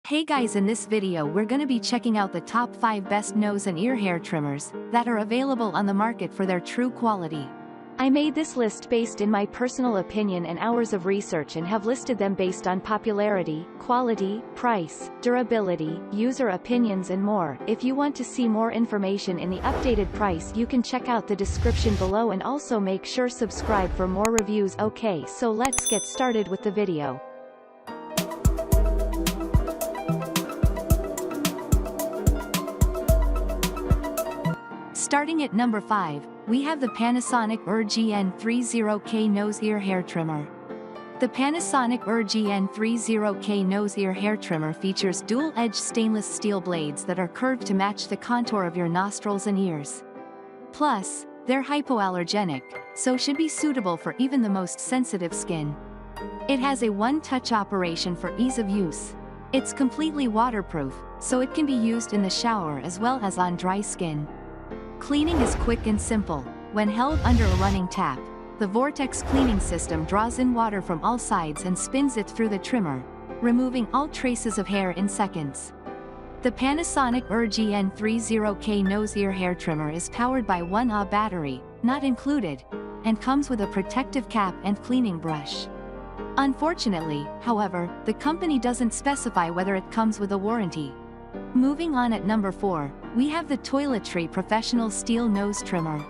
Hey guys, in this video we're gonna be checking out the top 5 best nose and ear hair trimmers that are available on the market for their true quality. I made this list based in my personal opinion and hours of research and have listed them based on popularity, quality, price, durability, user opinions and more. If you want to see more information in the updated price, you can check out the description below and also make sure subscribe for more reviews. Okay, so let's get started with the video. Starting at number 5, we have the Panasonic Erbe N30K Nose Ear Hair Trimmer. The Panasonic Erbe N30K Nose Ear Hair Trimmer features dual-edged stainless steel blades that are curved to match the contour of your nostrils and ears. Plus, they're hypoallergenic, so should be suitable for even the most sensitive skin. It has a one-touch operation for ease of use. It's completely waterproof, so it can be used in the shower as well as on dry skin. Cleaning is quick and simple. When held under a running tap, the vortex cleaning system draws in water from all sides and spins it through the trimmer, removing all traces of hair in seconds. The Panasonic Erbe N30K Nose Ear Hair Trimmer is powered by 1Ah battery, not included, and comes with a protective cap and cleaning brush. Unfortunately, however, the company doesn't specify whether it comes with a warranty. Moving on at number 4, we have the ToiletTree Professional Steel Nose Trimmer.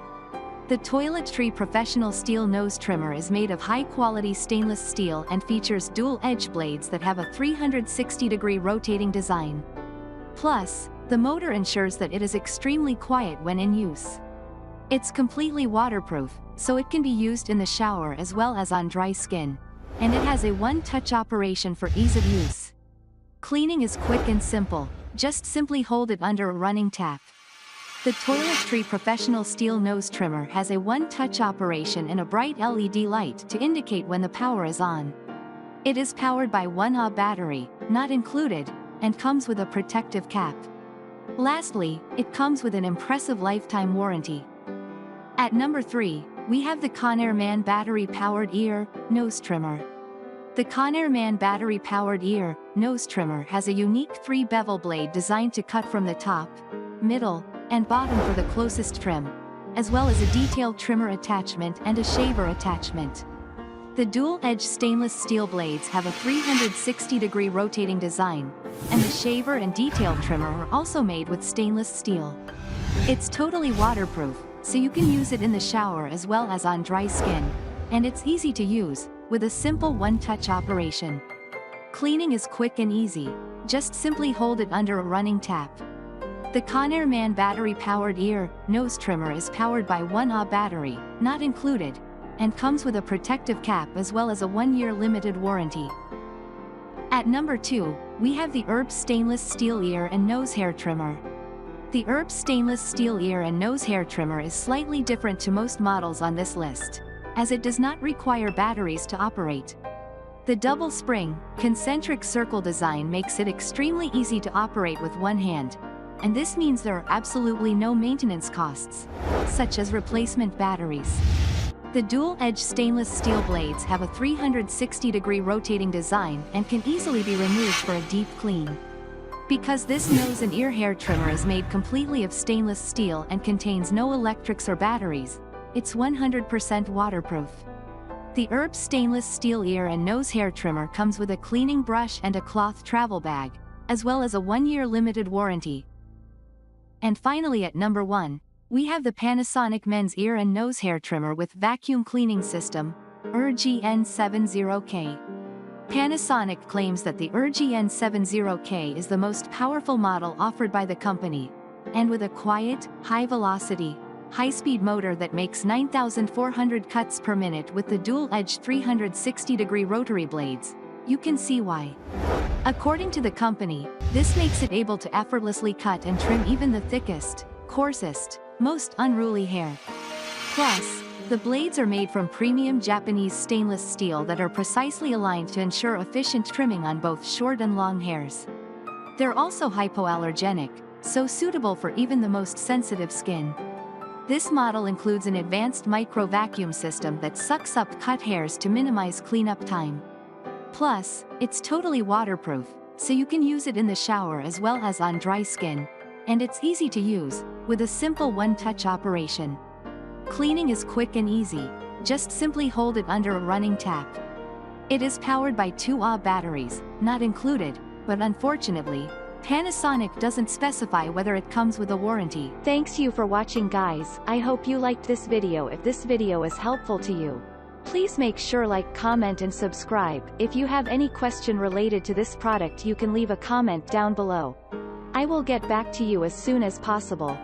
The ToiletTree Professional Steel Nose Trimmer is made of high-quality stainless steel and features dual-edge blades that have a 360-degree rotating design. Plus, the motor ensures that it is extremely quiet when in use. It's completely waterproof, so it can be used in the shower as well as on dry skin, and it has a one-touch operation for ease of use. Cleaning is quick and simple. Just simply hold it under a running tap. The ToiletTree Professional Steel Nose Trimmer has a one-touch operation and a bright LED light to indicate when the power is on. It is powered by 1Ah battery, not included, and comes with a protective cap. Lastly, it comes with an impressive lifetime warranty. At number 3, we have the ConairMAN Battery-Powered Ear, Nose Trimmer. The ConairMAN battery-powered ear, nose trimmer has a unique 3-bevel blade designed to cut from the top, middle, and bottom for the closest trim, as well as a detailed trimmer attachment and a shaver attachment. The dual-edged stainless steel blades have a 360-degree rotating design, and the shaver and detailed trimmer are also made with stainless steel. It's totally waterproof, so you can use it in the shower as well as on dry skin, and it's easy to use, with a simple one-touch operation. Cleaning is quick and easy. Just simply hold it under a running tap. The ConairMAN battery-powered ear, nose trimmer is powered by 1Ah battery, not included, and comes with a protective cap as well as a 1-year limited warranty. At number 2, we have the Erbe Stainless Steel Ear and Nose Hair Trimmer. The Erbe Stainless Steel Ear and Nose Hair Trimmer is slightly different to most models on this list, as it does not require batteries to operate. The double spring, concentric circle design makes it extremely easy to operate with one hand, and this means there are absolutely no maintenance costs, such as replacement batteries. The dual-edged stainless steel blades have a 360-degree rotating design and can easily be removed for a deep clean. Because this nose and ear hair trimmer is made completely of stainless steel and contains no electrics or batteries, it's 100% waterproof. The Erbe Stainless Steel Ear and Nose Hair Trimmer comes with a cleaning brush and a cloth travel bag, as well as a 1-year limited warranty. And finally at number 1, we have the Panasonic Men's Ear and Nose Hair Trimmer with Vacuum Cleaning System, Erbe N70K. Panasonic claims that the Erbe N70K is the most powerful model offered by the company, and with a quiet, high-velocity, high-speed motor that makes 9,400 cuts per minute with the dual-edged 360-degree rotary blades, you can see why. According to the company, this makes it able to effortlessly cut and trim even the thickest, coarsest, most unruly hair. Plus, the blades are made from premium Japanese stainless steel that are precisely aligned to ensure efficient trimming on both short and long hairs. They're also hypoallergenic, so suitable for even the most sensitive skin. This model includes an advanced micro-vacuum system that sucks up cut hairs to minimize cleanup time. Plus, it's totally waterproof, so you can use it in the shower as well as on dry skin. And it's easy to use, with a simple one-touch operation. Cleaning is quick and easy, just simply hold it under a running tap. It is powered by 2Ah batteries, not included, but unfortunately, Panasonic doesn't specify whether it comes with a warranty. Thanks you for watching guys, I hope you liked this video. If this video is helpful to you, please make sure like, comment and subscribe. If you have any question related to this product you can leave a comment down below. I will get back to you as soon as possible.